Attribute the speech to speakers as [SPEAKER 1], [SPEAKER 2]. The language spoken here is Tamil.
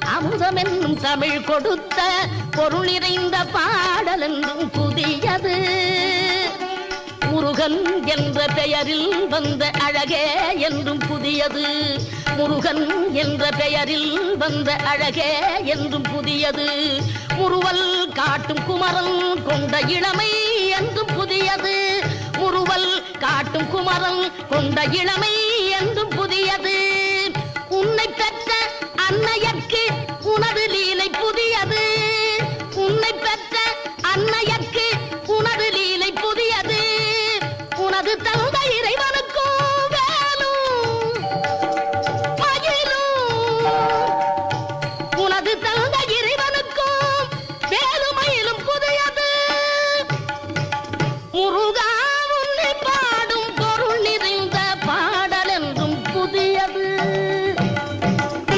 [SPEAKER 1] அமுதம் என்னும் தமிழ் கொடுத்த பொருள் நிறைந்த பாடல் என்றும் புதியது. முருகன் என்ற பெயரில் வந்த அழகே என்றும் புதியது. முருகன் என்ற பெயரில் வந்த அழகே என்றும் புதியது. முறுவல் காட்டும் குமரன் கொண்ட இளமை என்றும் புதியது. முறுவல் காட்டும் குமரன் கொண்ட இளமை என்றும்